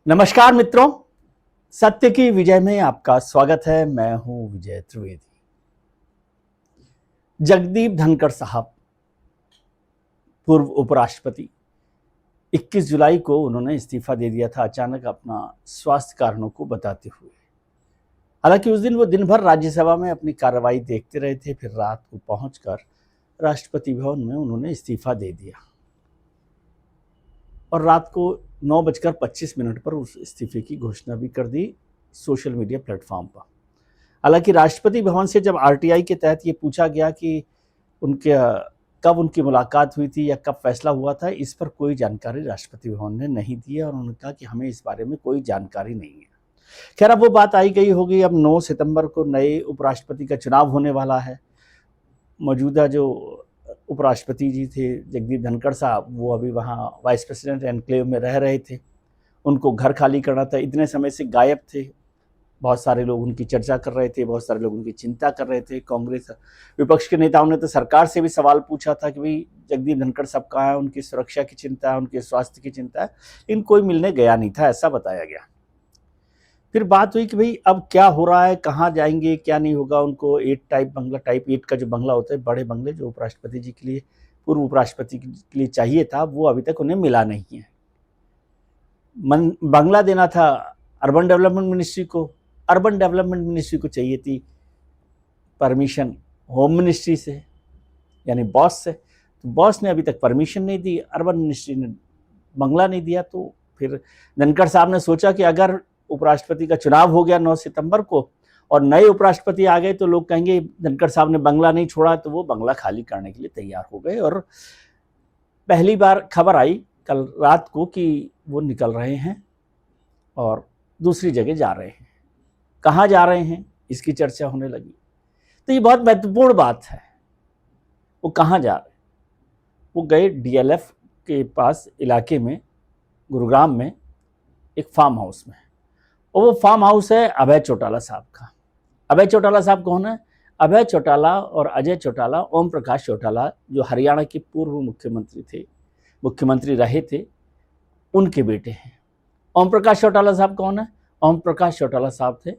नमस्कार मित्रों, सत्य की विजय में आपका स्वागत है। मैं हूं विजय त्रिवेदी। जगदीप धनखड़ साहब, पूर्व उपराष्ट्रपति, 21 जुलाई को उन्होंने इस्तीफा दे दिया था अचानक अपना स्वास्थ्य कारणों को बताते हुए। हालांकि उस दिन वो दिन भर राज्यसभा में अपनी कार्रवाई देखते रहे थे, फिर रात को पहुंचकर राष्ट्रपति भवन में उन्होंने इस्तीफा दे दिया और रात को 9:25 पर उस इस्तीफे की घोषणा भी कर दी सोशल मीडिया प्लेटफॉर्म पर। हालांकि राष्ट्रपति भवन से जब आरटीआई के तहत ये पूछा गया कि उनके कब उनकी मुलाकात हुई थी या कब फैसला हुआ था, इस पर कोई जानकारी राष्ट्रपति भवन ने नहीं दी है और उन्होंने कहा कि हमें इस बारे में कोई जानकारी नहीं है। खैर, अब वो बात आई गई होगी। अब 9 सितंबर को नए उपराष्ट्रपति का चुनाव होने वाला है। मौजूदा जो उपराष्ट्रपति जी थे जगदीप धनखड़ साहब, वो अभी वहाँ वाइस प्रेसिडेंट एनक्लेव में रह रहे थे। उनको घर खाली करना था, इतने समय से गायब थे। बहुत सारे लोग उनकी चर्चा कर रहे थे, बहुत सारे लोग उनकी चिंता कर रहे थे। कांग्रेस विपक्ष के नेताओं ने तो सरकार से भी सवाल पूछा था कि भाई जगदीप धनखड़ साहब कहाँ है, उनकी सुरक्षा की चिंता है, उनके स्वास्थ्य की चिंता है। लेकिन कोई मिलने गया नहीं था, ऐसा बताया गया। फिर बात हुई कि भाई अब क्या हो रहा है, कहाँ जाएंगे, क्या नहीं होगा। उनको 8 टाइप बंगला, टाइप 8 का जो बंगला होता है, बड़े बंगले जो उपराष्ट्रपति जी के लिए, पूर्व उपराष्ट्रपति के लिए चाहिए था, वो अभी तक उन्हें मिला नहीं है। बंगला देना था अर्बन डेवलपमेंट मिनिस्ट्री को। अर्बन डेवलपमेंट मिनिस्ट्री को चाहिए थी परमिशन होम मिनिस्ट्री से, यानी बॉस से। तो बॉस ने अभी तक परमिशन नहीं दी, अर्बन मिनिस्ट्री ने बंगला नहीं दिया। तो फिर धनखड़ साहब ने सोचा कि अगर उपराष्ट्रपति का चुनाव हो गया 9 सितंबर को और नए उपराष्ट्रपति आ गए तो लोग कहेंगे धनखड़ साहब ने बंगला नहीं छोड़ा, तो वो बंगला खाली करने के लिए तैयार हो गए। और पहली बार खबर आई कल रात को कि वो निकल रहे हैं और दूसरी जगह जा रहे हैं। कहाँ जा रहे हैं, इसकी चर्चा होने लगी। तो ये बहुत महत्वपूर्ण बात है। वो कहाँ जा रहे हैं? वो गए डीएलएफ के पास इलाके में, गुरुग्राम में, एक फार्म हाउस में। और वो फार्म हाउस है अभय चौटाला साहब का। अभय चौटाला साहब कौन है? अभय चौटाला और अजय चौटाला, ओम प्रकाश चौटाला, जो हरियाणा के पूर्व मुख्यमंत्री थे, मुख्यमंत्री रहे थे, उनके बेटे हैं। ओम प्रकाश चौटाला साहब कौन है? ओम प्रकाश चौटाला साहब थे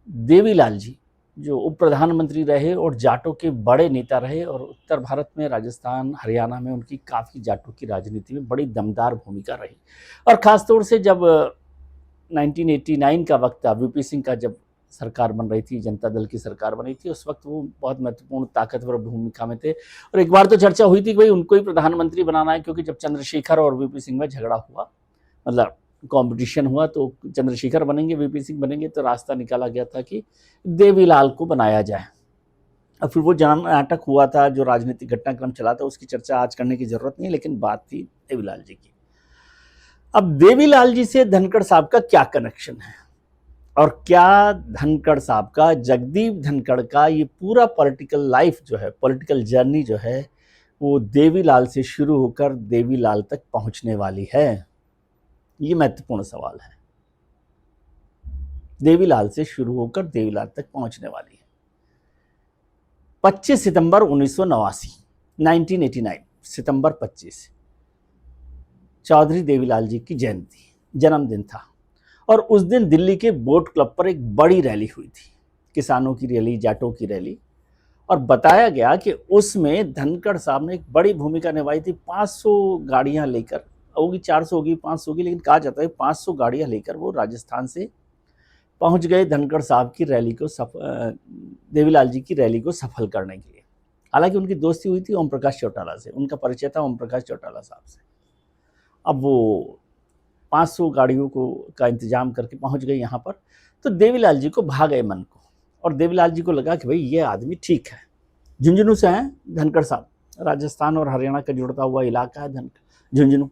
देवीलाल जी, जो उप प्रधानमंत्री रहे और जाटों के बड़े नेता रहे। और उत्तर भारत में, राजस्थान, हरियाणा में उनकी काफ़ी जाटों की राजनीति में बड़ी दमदार भूमिका रही। और ख़ासतौर से जब 1989 का वक्त था, वीपी सिंह का जब सरकार बन रही थी, जनता दल की सरकार बनी थी, उस वक्त वो बहुत महत्वपूर्ण ताकतवर भूमिका में थे। और एक बार तो चर्चा हुई थी कि भाई उनको ही प्रधानमंत्री बनाना है, क्योंकि जब चंद्रशेखर और वीपी सिंह में झगड़ा हुआ, मतलब कंपटीशन हुआ, तो चंद्रशेखर बनेंगे, वीपी सिंह बनेंगे, तो रास्ता निकाला गया था कि देवीलाल को बनाया जाए। और फिर वो जन नाटक हुआ था, जो राजनीतिक घटनाक्रम चला था, उसकी चर्चा आज करने की जरूरत नहीं, लेकिन बात थी देवीलाल जी की। अब देवीलाल जी से धनखड़ साहब का क्या कनेक्शन है, और क्या धनखड़ साहब का, जगदीप धनखड़ का ये पूरा पॉलिटिकल लाइफ जो है, पॉलिटिकल जर्नी जो है, वो देवीलाल से शुरू होकर देवीलाल तक पहुंचने वाली है? ये महत्वपूर्ण सवाल है। देवीलाल से शुरू होकर देवीलाल तक पहुंचने वाली है। 25 सितंबर 1989 सितंबर 25 चौधरी देवीलाल जी की जयंती, जन्मदिन था। और उस दिन दिल्ली के बोट क्लब पर एक बड़ी रैली हुई थी, किसानों की रैली, जाटों की रैली। और बताया गया कि उसमें धनखड़ साहब ने एक बड़ी भूमिका निभाई थी। 500 गाड़ियां लेकर, होगी 400 होगी, 500 होगी, लेकिन कहा जाता है 500 गाड़ियां लेकर वो राजस्थान से पहुंच गए धनखड़ साहब की रैली को, देवीलाल जी की रैली को सफल करने के लिए। हालांकि उनकी दोस्ती हुई थी ओम प्रकाश चौटाला से, उनका परिचय था ओम प्रकाश चौटाला साहब से। अब वो 500 गाड़ियों का इंतजाम करके पहुंच गए यहाँ पर। तो देवीलाल जी को भा गए मन को, और देवीलाल जी को लगा कि भाई ये आदमी ठीक है। झुंझुनू से हैं धनखड़ साहब, राजस्थान और हरियाणा का जुड़ता हुआ इलाका है झुंझुनू।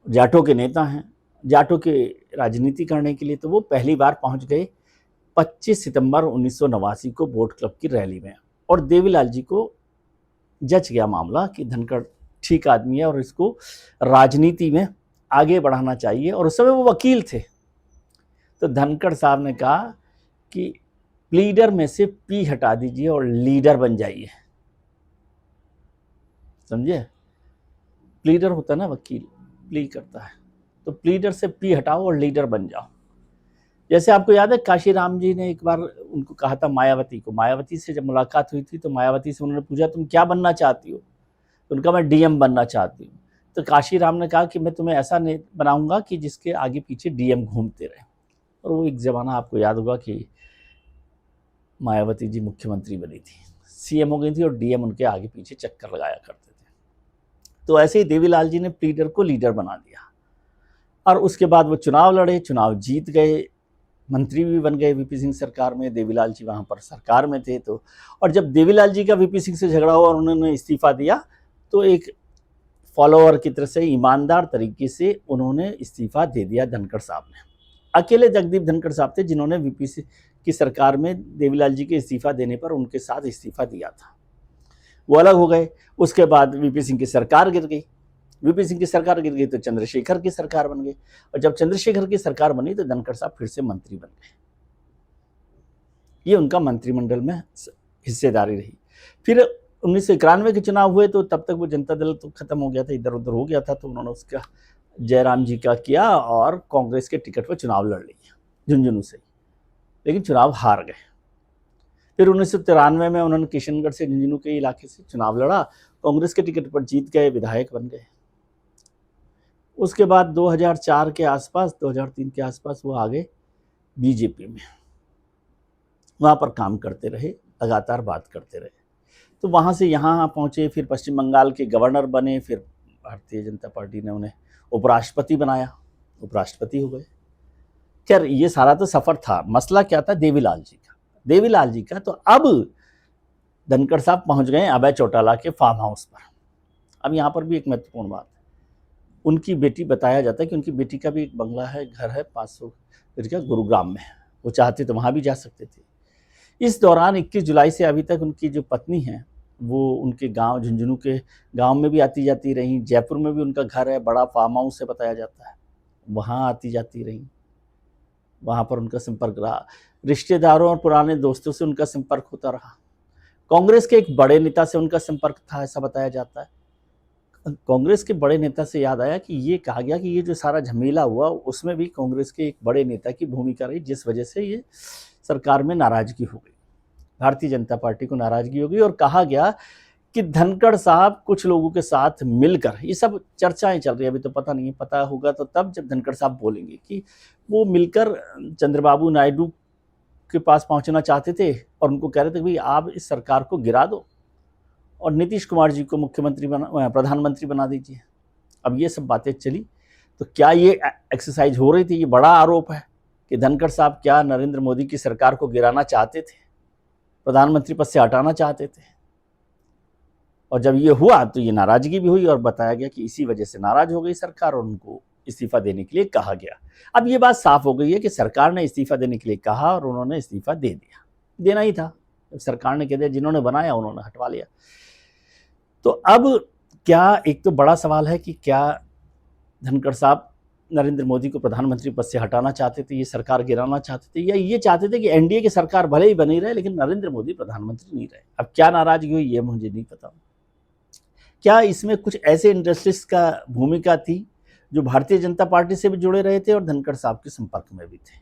जाटों के नेता हैं, जाटों के राजनीति करने के लिए तो वो पहली बार पहुंच गए 25 सितंबर 1989 को बोट क्लब की रैली में। और देवीलाल जी को जच गया मामला कि धनखड़ ठीक आदमी है और इसको राजनीति में आगे बढ़ाना चाहिए। और उस समय वो वकील थे। तो धनखड़ साहब ने कहा कि प्लीडर में से पी हटा दीजिए और लीडर बन जाइए। समझे? प्लीडर होता है ना, वकील प्ली करता है, तो प्लीडर से पी हटाओ और लीडर बन जाओ। जैसे आपको याद है काशीराम जी ने एक बार उनको कहा था मायावती को, मायावती से जब मुलाकात हुई थी तो मायावती से उन्होंने पूछा तुम क्या बनना चाहती हो, तो उनका मैं डीएम बनना चाहती हूँ। तो काशीराम ने कहा कि मैं तुम्हें ऐसा बनाऊंगा कि जिसके आगे पीछे डीएम घूमते रहे। और वो एक ज़माना आपको याद होगा कि मायावती जी मुख्यमंत्री बनी थी, सीएम हो गई थी और डीएम उनके आगे पीछे चक्कर लगाया करते थे। तो ऐसे ही देवीलाल जी ने प्लीडर को लीडर बना दिया और उसके बाद वो चुनाव लड़े, चुनाव जीत गए, मंत्री भी बन गए वीपी सिंह सरकार में। देवीलाल जी वहाँ पर सरकार में थे। तो और जब देवीलाल जी का वीपी सिंह से झगड़ा हुआ और उन्होंने इस्तीफा दिया तो एक फॉलोअर की तरह से ईमानदार तरीके से उन्होंने इस्तीफा दे दिया धनखड़ साहब ने। अकेले जगदीप धनखड़ साहब थे जिन्होंने वीपी सिंह की सरकार में देवीलाल जी के इस्तीफा देने पर उनके साथ इस्तीफा दिया था। वो अलग हो गए। उसके बाद वीपी सिंह की सरकार गिर गई। वीपी सिंह की सरकार गिर गई तो चंद्रशेखर की सरकार बन गई और जब चंद्रशेखर की सरकार बनी तो धनखड़ साहब फिर से मंत्री बन गए। ये उनका मंत्रिमंडल में हिस्सेदारी रही। फिर 1991 के चुनाव हुए तो तब तक वो जनता दल तो खत्म हो गया था, इधर उधर हो गया था, तो उन्होंने उसका जयराम जी का किया और कांग्रेस के टिकट पर चुनाव लड़ लिया झुंझुनू से, लेकिन चुनाव हार गए। फिर 1993 में उन्होंने किशनगढ़ से झुंझुनू के इलाके से चुनाव लड़ा, कांग्रेस के टिकट पर जीत गए, विधायक बन गए। उसके बाद 2004 के आसपास 2003 के आसपास वो आ गए बीजेपी में, वहाँ पर काम करते रहे, लगातार बात करते रहे। तो वहाँ से यहाँ पहुँचे, फिर पश्चिम बंगाल के गवर्नर बने, फिर भारतीय जनता पार्टी ने उन्हें उपराष्ट्रपति बनाया, उपराष्ट्रपति हो गए। खैर ये सारा तो सफ़र था। मसला क्या था देवीलाल जी का, देवीलाल जी का। तो अब धनखड़ साहब पहुँच गए अभय चौटाला के फार्म हाउस पर। अब यहाँ पर भी एक महत्वपूर्ण बात है, उनकी बेटी, बताया जाता है कि उनकी बेटी का भी एक बंगला है, घर है 500 गज का गुरुग्राम में। वो चाहते तो वहाँ भी जा सकते थे। इस दौरान 21 जुलाई से अभी तक उनकी जो पत्नी है वो उनके गांव झुंझुनू के गांव में भी आती जाती रहीं। जयपुर में भी उनका घर है, बड़ा फार्म हाउस है बताया जाता है, वहाँ आती जाती रहीं। वहाँ पर उनका संपर्क रहा, रिश्तेदारों और पुराने दोस्तों से उनका संपर्क होता रहा। कांग्रेस के एक बड़े नेता से उनका संपर्क था, ऐसा बताया जाता है। कांग्रेस के बड़े नेता से याद आया कि ये कहा गया कि ये जो सारा झमेला हुआ उसमें भी कांग्रेस के एक बड़े नेता की भूमिका रही, जिस वजह से ये सरकार में नाराजगी हो गई, भारतीय जनता पार्टी को नाराजगी हो गई। और कहा गया कि धनखड़ साहब कुछ लोगों के साथ मिलकर, ये सब चर्चाएं चल रही है, अभी तो पता नहीं है, पता होगा तो तब जब धनखड़ साहब बोलेंगे, कि वो मिलकर चंद्रबाबू नायडू के पास पहुंचना चाहते थे और उनको कह रहे थे भाई आप इस सरकार को गिरा दो और नीतीश कुमार जी को प्रधानमंत्री बना दीजिए। अब ये सब बातें चली, तो क्या ये एक्सरसाइज हो रही थी? ये बड़ा आरोप है कि धनखड़ साहब क्या नरेंद्र मोदी की सरकार को गिराना चाहते थे, प्रधानमंत्री पद से हटाना चाहते थे। और जब ये हुआ तो ये नाराजगी भी हुई और बताया गया कि इसी वजह से नाराज हो गई सरकार और उनको इस्तीफा देने के लिए कहा गया। अब ये बात साफ हो गई है कि सरकार ने इस्तीफा देने के लिए कहा और उन्होंने इस्तीफा दे दिया, देना ही था। जब सरकार ने कह दिया, जिन्होंने बनाया उन्होंने हटवा लिया। तो अब क्या, एक तो बड़ा सवाल है कि क्या धनखड़ साहब नरेंद्र मोदी को प्रधानमंत्री पद से हटाना चाहते थे, ये सरकार गिराना चाहते थे, या ये चाहते थे कि एनडीए की सरकार भले ही बनी रहे लेकिन नरेंद्र मोदी प्रधानमंत्री नहीं रहे। अब क्या नाराजगी हुई ये मुझे नहीं पता। क्या इसमें कुछ ऐसे इंडस्ट्रीज का भूमिका थी जो भारतीय जनता पार्टी से भी जुड़े रहे थे और धनखड़ साहब के संपर्क में भी थे?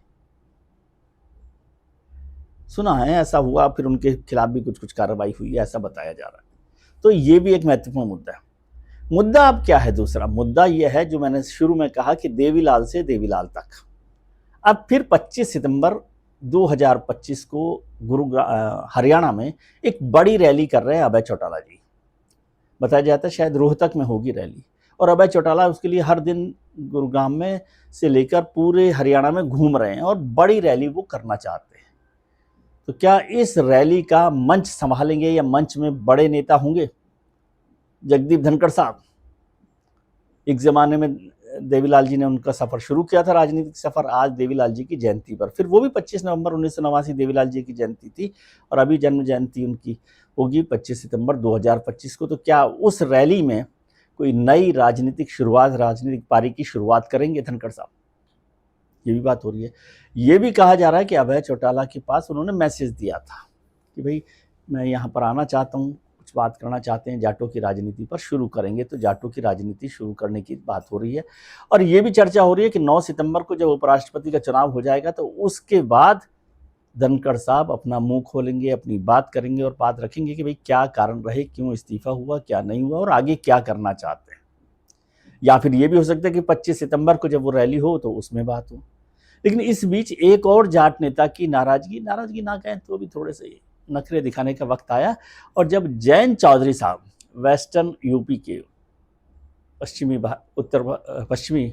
सुना है ऐसा हुआ, फिर उनके खिलाफ भी कुछ कार्रवाई हुई, ऐसा बताया जा रहा है। तो ये भी एक महत्वपूर्ण मुद्दा है। मुद्दा अब क्या है? दूसरा मुद्दा यह है जो मैंने शुरू में कहा कि देवीलाल से देवीलाल तक। अब फिर 25 सितंबर 2025 को हरियाणा में एक बड़ी रैली कर रहे हैं अभय चौटाला जी। बताया जाता है शायद रोहतक में होगी रैली, और अभय चौटाला उसके लिए हर दिन गुरुग्राम में से लेकर पूरे हरियाणा में घूम रहे हैं और बड़ी रैली वो करना चाहते हैं। तो क्या इस रैली का मंच संभालेंगे या मंच में बड़े नेता होंगे? जगदीप धनखड़ साहब, एक ज़माने में देवीलाल जी ने उनका सफ़र शुरू किया था, राजनीतिक सफ़र। आज देवीलाल जी की जयंती पर, फिर वो भी 25 नवंबर 1989 देवीलाल जी की जयंती थी और अभी जन्म जयंती उनकी होगी 25 सितंबर 2025 को। तो क्या उस रैली में कोई नई राजनीतिक शुरुआत, राजनीतिक पारी की शुरुआत करेंगे धनखड़ साहब? ये भी बात हो रही है। ये भी कहा जा रहा है कि अभय चौटाला के पास उन्होंने मैसेज दिया था कि भाई मैं यहाँ पर आना चाहता हूँ, कुछ बात करना चाहते हैं जाटों की राजनीति पर, शुरू करेंगे तो जाटों की राजनीति शुरू करने की बात हो रही है। और ये भी चर्चा हो रही है कि 9 सितंबर को जब उपराष्ट्रपति का चुनाव हो जाएगा तो उसके बाद धनखड़ साहब अपना मुंह खोलेंगे, अपनी बात करेंगे और बात रखेंगे कि भाई क्या कारण रहे, क्यों इस्तीफा हुआ, क्या नहीं हुआ और आगे क्या करना चाहते हैं। या फिर ये भी हो सकता है कि 25 सितंबर को जब वो रैली हो तो उसमें बात हो। लेकिन इस बीच एक और जाट नेता की नाराजगी ना कहें तो भी थोड़े से नखरे दिखाने का वक्त आया, और जब जयंत चौधरी साहब वेस्टर्न यूपी के पश्चिमी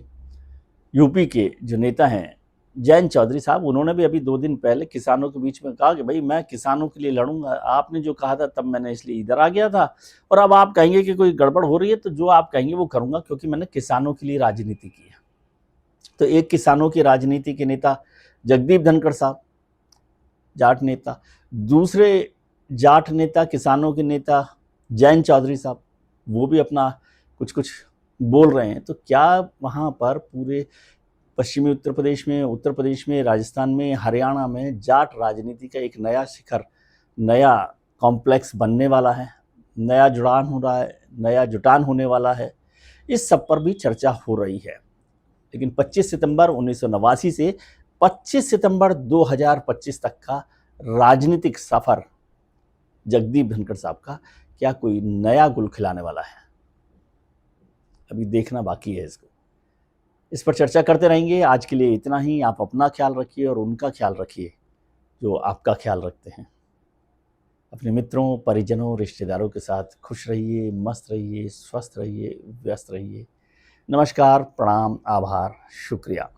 यूपी के जो नेता हैं जयंत चौधरी साहब, उन्होंने भी अभी 2 दिन पहले किसानों के बीच में कहा कि भाई मैं किसानों के लिए लड़ूंगा, आपने जो कहा था तब मैंने इसलिए इधर आ गया था, और अब आप कहेंगे कि कोई गड़बड़ हो रही है तो जो आप कहेंगे वो करूंगा, क्योंकि मैंने किसानों के लिए राजनीति की है। तो एक किसानों की राजनीति के नेता जगदीप धनखड़ साहब जाट नेता, दूसरे जाट नेता किसानों के नेता जयंत चौधरी साहब, वो भी अपना कुछ कुछ बोल रहे हैं। तो क्या वहाँ पर पूरे पश्चिमी उत्तर प्रदेश में, राजस्थान में, हरियाणा में जाट राजनीति का एक नया शिखर, नया कॉम्प्लेक्स बनने वाला है, नया जुड़ान हो रहा है, नया जुटान होने वाला है, इस सब पर भी चर्चा हो रही है। लेकिन 25 सितंबर 1989 से 25 सितंबर 2025 तक का राजनीतिक सफर जगदीप धनखड़ साहब का क्या कोई नया गुल खिलाने वाला है, अभी देखना बाकी है। इस पर चर्चा करते रहेंगे। आज के लिए इतना ही। आप अपना ख्याल रखिए और उनका ख्याल रखिए जो आपका ख्याल रखते हैं। अपने मित्रों, परिजनों, रिश्तेदारों के साथ खुश रहिए, मस्त रहिए, स्वस्थ रहिए, व्यस्त रहिए। नमस्कार, प्रणाम, आभार, शुक्रिया।